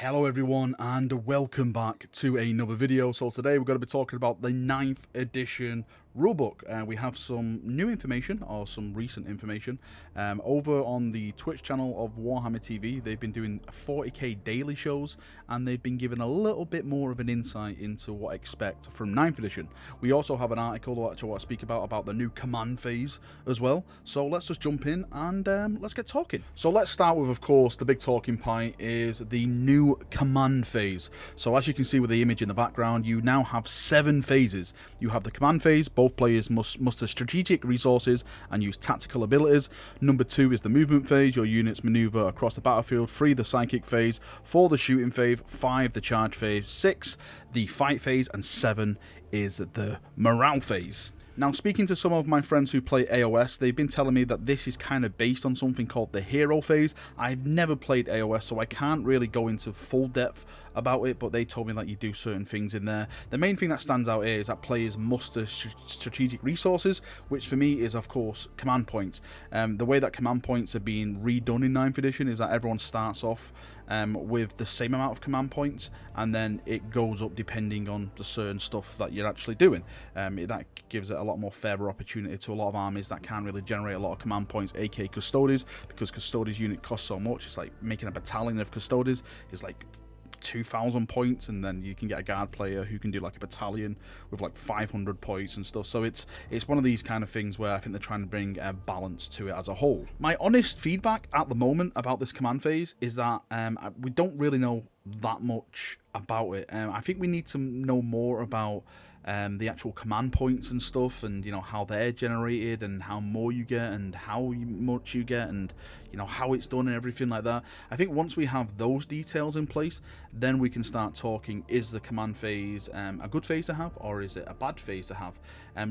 Hello everyone and welcome back to another video. So today we're going to be talking about the 9th edition rulebook. We have some new information, or some recent information, over on the Twitch channel of Warhammer TV. They've been doing 40k daily shows and they've been given a little bit more of an insight into what I expect from 9th edition. We also have an article that I want to speak about the new command phase as well. So let's just jump in and let's get talking. So let's start with, of course, the big talking point is the new command phase. So as you can see with the image in the background, you now have 7 phases. You have the command phase. Both players must muster strategic resources and use tactical abilities. Number 2 is the movement phase. Your units maneuver across the battlefield. 3 the psychic phase. 4 the shooting phase. 5 the charge phase. 6 the fight phase, and 7 is the morale phase. Now, speaking to some of my friends who play AOS, they've been telling me that this is kind of based on something called the hero phase. I've never played AOS, so I can't really go into full depth about it, but they told me that you do certain things in there. The main thing that stands out here is that players muster strategic resources, which for me is, of course, command points. The way that command points are being redone in 9th edition is that everyone starts off with the same amount of command points, and then it goes up depending on the certain stuff that you're actually doing. That gives it a lot more fairer opportunity to a lot of armies that can't really generate a lot of command points, aka Custodes, because Custodes unit costs so much. It's like making a battalion of Custodes is like 2,000 points, and then you can get a guard player who can do like a battalion with like 500 points and stuff. So it's one of these kind of things where I think they're trying to bring a balance to it as a whole. My honest feedback at the moment about this command phase is that we don't really know that much about it. I think we need to know more about the actual command points and stuff, and you know how they're generated and how more you get and how much you get, and you know how it's done and everything like that. I think once we have those details in place, then we can start talking, is the command phase a good phase to have, or is it a bad phase to have?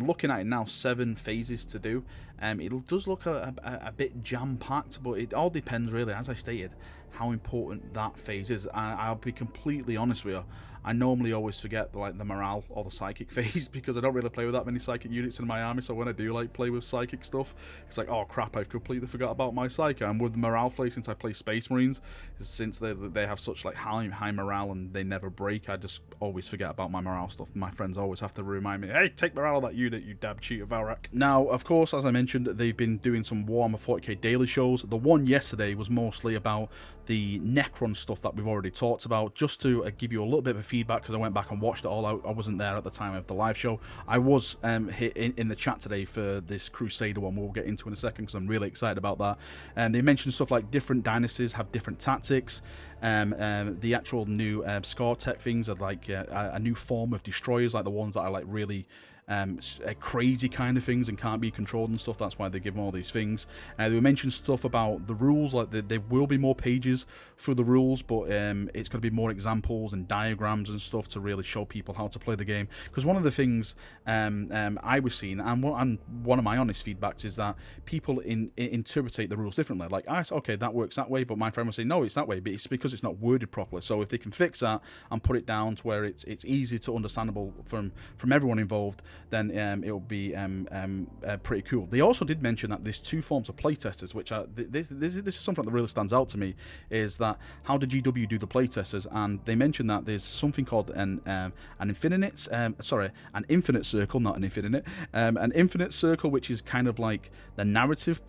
Looking at it now, 7 phases to do. It does look a bit jam-packed, but it all depends really, as I stated, how important that phase is. I'll be completely honest with you, I normally always forget like the morale or the psychic phase, because I don't really play with that many psychic units in my army. So when I do like play with psychic stuff, it's like, oh crap, I've completely forgot about my psychic. And with the morale phase, since I play Space Marines, since they have such like high morale and they never break, I just always forget about my morale stuff. My friends always have to remind me, hey, take morale of that unit, you dab cheater Valrak. Now, of course, as I mentioned, they've been doing some Warhammer 40k daily shows. The one yesterday was mostly about the Necron stuff that we've already talked about. Just to give you a little bit of feedback, because I went back and watched it all out. I wasn't there at the time of the live show. I was hit in the chat today for this Crusader one we'll get into in a second, because I'm really excited about that. And they mentioned stuff like different dynasties have different tactics. The actual new score tech things are like a new form of destroyers, like the ones that are like really crazy kind of things and can't be controlled and stuff. That's why they give them all these things. They mentioned stuff about the rules, like there will be more pages for the rules, but it's going to be more examples and diagrams and stuff to really show people how to play the game. Because one of the things I was seeing, and one of my honest feedbacks, is that people interpret the rules differently. Like, okay, that works that way, but my friend was saying, no, it's that way, but it's because it's not worded properly. So if they can fix that and put it down to where it's easy to understandable from everyone involved, then it'll be pretty cool. They also did mention that there's 2 forms of playtesters, which are this is something that really stands out to me, is that how did GW do the playtesters? And they mentioned that there's something called an infinite circle, not an infinite, an infinite circle, which is kind of like the narrative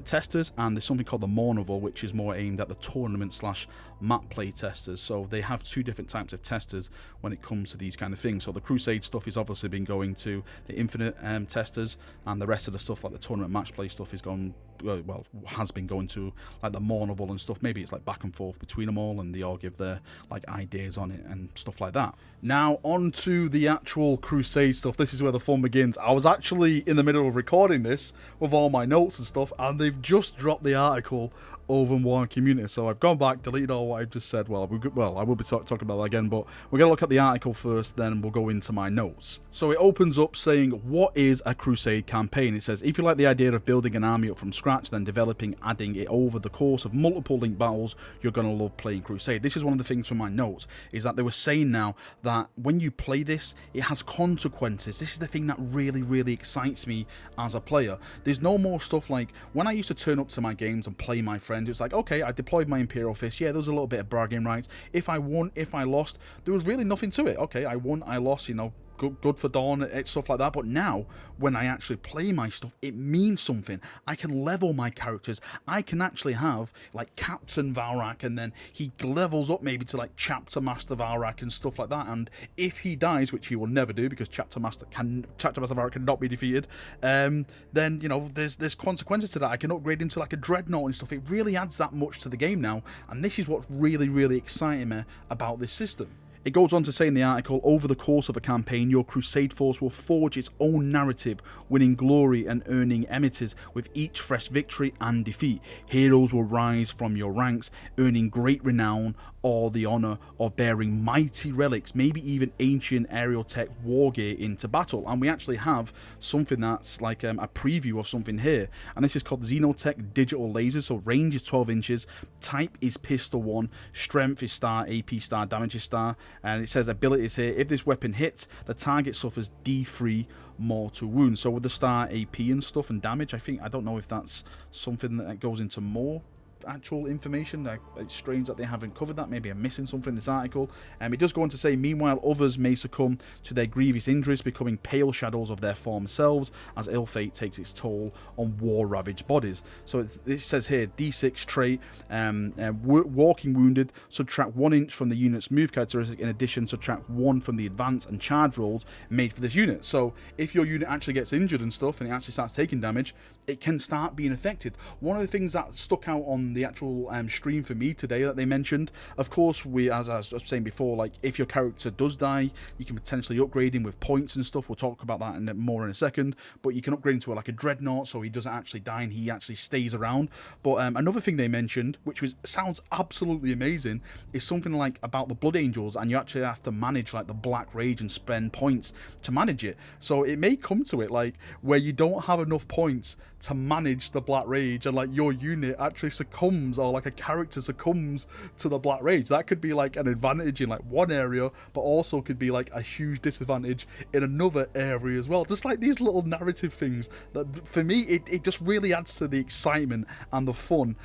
testers, and there's something called the Mournival, which is more aimed at the tournament / map play testers. So they have 2 different types of testers when it comes to these kind of things. So the Crusade stuff has obviously been going to the infinite testers, and the rest of the stuff like the tournament match play stuff is gone, well, has been going to like the Mournival and stuff. Maybe it's like back and forth between them all, and they all give their like ideas on it and stuff like that. Now on to the actual Crusade stuff. This is where the fun begins. I was actually in the middle of recording this with all my notes and stuff, and they've just dropped the article over in Warhammer Community. So I've gone back, deleted all what I've just said. Well, I will be talking about that again, but we're going to look at the article first, then we'll go into my notes. So it opens up saying, what is a Crusade campaign? It says, if you like the idea of building an army up from scratch, scratch, then developing, adding it over the course of multiple linked battles, you're going to love playing Crusade. This is one of the things from my notes, is that they were saying now that when you play this, it has consequences. This is the thing that really, really excites me as a player. There's no more stuff like, when I used to turn up to my games and play my friend, it's like, okay, I deployed my Imperial Fist, yeah, there was a little bit of bragging rights. If I won, if I lost, there was really nothing to it. Okay, I won, I lost, you know, good for Dawn, stuff like that. But now, when I actually play my stuff, it means something. I can level my characters. I can actually have, like, Captain Valrak, and then he levels up maybe to, like, Chapter Master Valrak and stuff like that. And if he dies, which he will never do, because Chapter Master Valrak cannot be defeated, then, you know, there's consequences to that. I can upgrade him to, like, a Dreadnought and stuff. It really adds that much to the game now, and this is what's really, really exciting me about this system. It goes on to say in the article, over the course of a campaign, your Crusade force will forge its own narrative, winning glory and earning enmities with each fresh victory and defeat. Heroes will rise from your ranks, earning great renown or the honour of bearing mighty relics, maybe even ancient aerial tech war gear into battle. And we actually have something that's like a preview of something here. And this is called Xenotech Digital Lasers. So range is 12 inches, type is Pistol 1, strength is star, AP star, damage is star. And it says abilities here, if this weapon hits, the target suffers D3 mortal wounds. So with the star AP and stuff and damage, I don't know if that's something that goes into more actual information. It's strange that they haven't covered that. Maybe I'm missing something in this article. It does go on to say, meanwhile, others may succumb to their grievous injuries, becoming pale shadows of their former selves as ill fate takes its toll on war-ravaged bodies. So it says here, D6 trait, walking wounded, subtract 1 inch from the unit's move characteristic. In addition, subtract 1 from the advance and charge rolls made for this unit. So if your unit actually gets injured and stuff, and it actually starts taking damage, it can start being affected. One of the things that stuck out on the actual stream for me today that they mentioned, of course, as I was saying before, like, if your character does die, you can potentially upgrade him with points and stuff. We'll talk about that more in a second. But you can upgrade him to like a Dreadnought, so he doesn't actually die and he actually stays around. But another thing they mentioned, which sounds absolutely amazing, is something like about the Blood Angels, and you actually have to manage like the Black Rage and spend points to manage it. So it may come to it like where you don't have enough points to manage the Black Rage, and like your unit actually succumbs, or like a character succumbs to the Black Rage. That could be like an advantage in like one area, but also could be like a huge disadvantage in another area as well. Just like these little narrative things that, for me, it just really adds to the excitement and the fun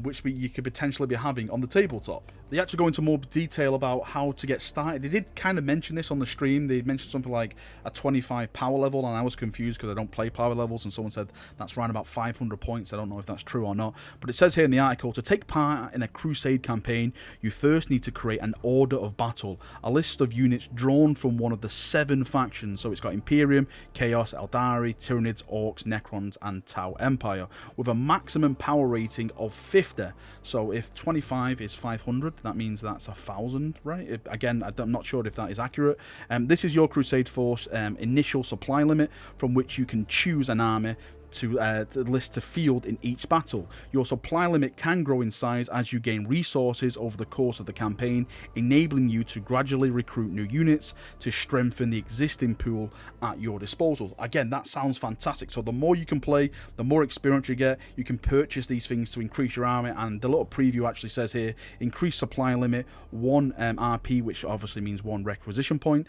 which you could potentially be having on the tabletop. They actually go into more detail about how to get started. They did kind of mention this on the stream. They mentioned something like a 25 power level, and I was confused because I don't play power levels, and someone said that's around about 500 points. I don't know if that's true or not, but it says here in the article, to take part in a Crusade campaign, you first need to create an order of battle, a list of units drawn from one of the 7 factions. So it's got Imperium, Chaos, Eldari, Tyranids, Orcs, Necrons, and Tau Empire, with a maximum power rating of 50. So if 25 is 500, that means that's 1,000, right? Again, I'm not sure if that is accurate. This is your Crusade Force initial supply limit, from which you can choose an army to list to field in each battle. Your supply limit can grow in size as you gain resources over the course of the campaign, enabling you to gradually recruit new units to strengthen the existing pool at your disposal. Again, that sounds fantastic. So the more you can play, the more experience you get. You can purchase these things to increase your army, and the little preview actually says here, increase supply limit 1 RP, which obviously means 1 requisition point.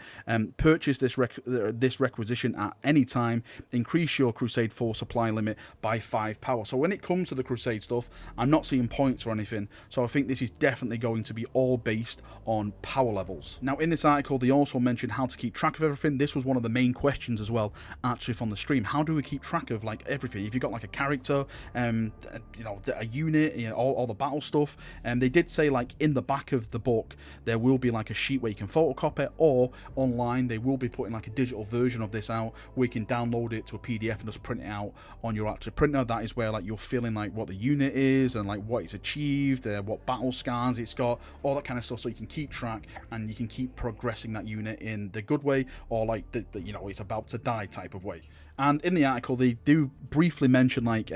Purchase this requisition at any time. Increase your Crusade Force supply limit by 5 power. So when it comes to the Crusade stuff, I'm not seeing points or anything, so I think this is definitely going to be all based on power levels. Now in this article they also mentioned how to keep track of everything. This was one of the main questions as well actually from the stream. How do we keep track of like everything? If you've got like a character, you know, a unit, you know, all the battle stuff, and they did say like in the back of the book there will be like a sheet where you can photocopy it, or online they will be putting like a digital version of this out where you can download it to a PDF and just print it out on your actual printer. That is where like you're feeling like what the unit is and like what it's achieved, what battle scars it's got, all that kind of stuff, so you can keep track and you can keep progressing that unit in the good way, or like the you know, it's about to die type of way. And in the article they do briefly mention like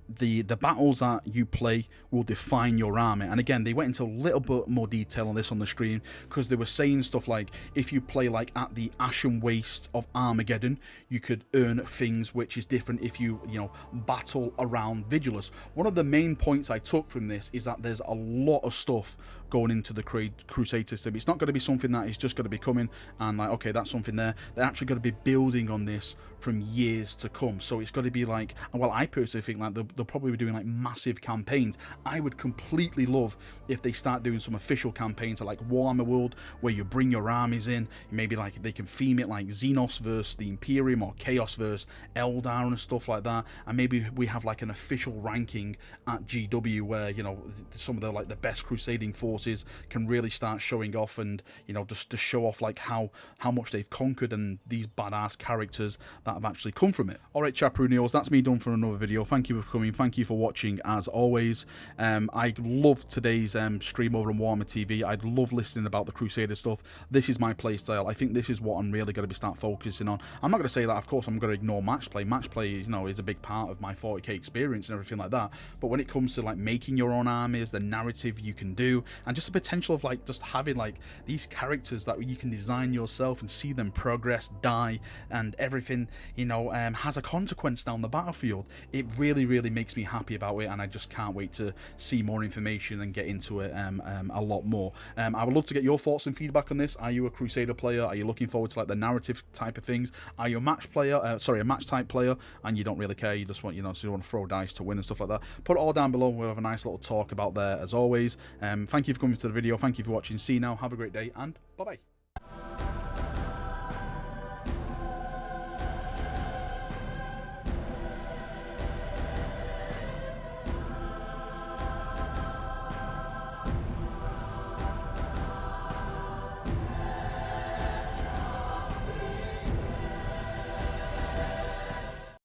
the battles that you play will define your army. And again, they went into a little bit more detail on this on the stream, because they were saying stuff like, if you play like at the Ashen Waste of Armageddon, you could earn things which is different if you know, battle around Vigilus. One of the main points I took from this is that there's a lot of stuff going into the Crusade system. It's not going to be something that is just going to be coming and like, okay, that's something there. They're actually going to be building on this from years to come. So it's got to be like, well, I personally think like they'll probably be doing like massive campaigns. I would completely love if they start doing some official campaigns like Warhammer World, where you bring your armies in, maybe like they can theme it like Xenos versus the Imperium or Chaos versus Eldar and stuff like that. And maybe we have like an official ranking at GW where, you know, some of the like the best crusading forces can really start showing off, and you know, just to show off like how much they've conquered and these badass characters that have actually come from it. Alright, Chaprunios, that's me done for another video. Thank you for coming, thank you for watching as always. I loved today's stream over on Warhammer TV. I'd love listening about the Crusader stuff. This is my playstyle. I think this is what I'm really going to be start focusing on. I'm not going to say that, of course, I'm going to ignore match play. Match play, you know, is a big part of my 40k experience and everything like that. But when it comes to like making your own armies, the narrative you can do, and just the potential of like just having like these characters that you can design yourself and see them progress, die, and everything, you know, has a consequence down the battlefield. It really, really makes me happy about it, and I just can't wait to see more information and get into it a lot more. I would love to get your thoughts and feedback on this. Are you a Crusader player? Are you looking forward to like the narrative type of things? Are you a match player? A match type player, and you don't really care? You just want, you know, so you want to throw dice to win and stuff like that. Put it all down below. We'll have a nice little talk about there as always. Thank you for coming to the video. Thank you for watching. See you now. Have a great day, and bye bye.